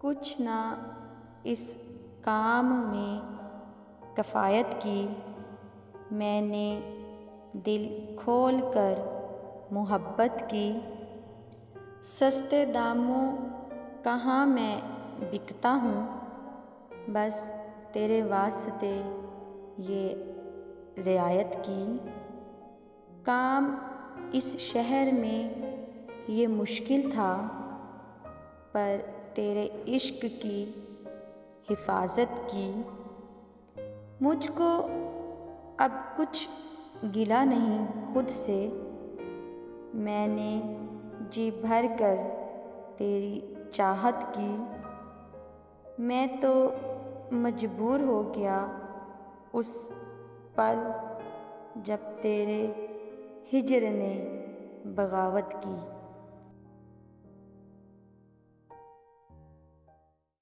कुछ ना इस काम में कफ़ायत की। मैंने दिल खोल कर मोहब्बत की। सस्ते दामों कहाँ मैं बिकता हूँ, बस तेरे वास्ते ये रियायत की। काम इस शहर में ये मुश्किल था, पर तेरे इश्क की हिफाजत की। मुझको अब कुछ गिला नहीं खुद से, मैंने जी भर कर तेरी चाहत की। मैं तो मजबूर हो गया उस पल जब तेरे हिज्र ने बगावत की।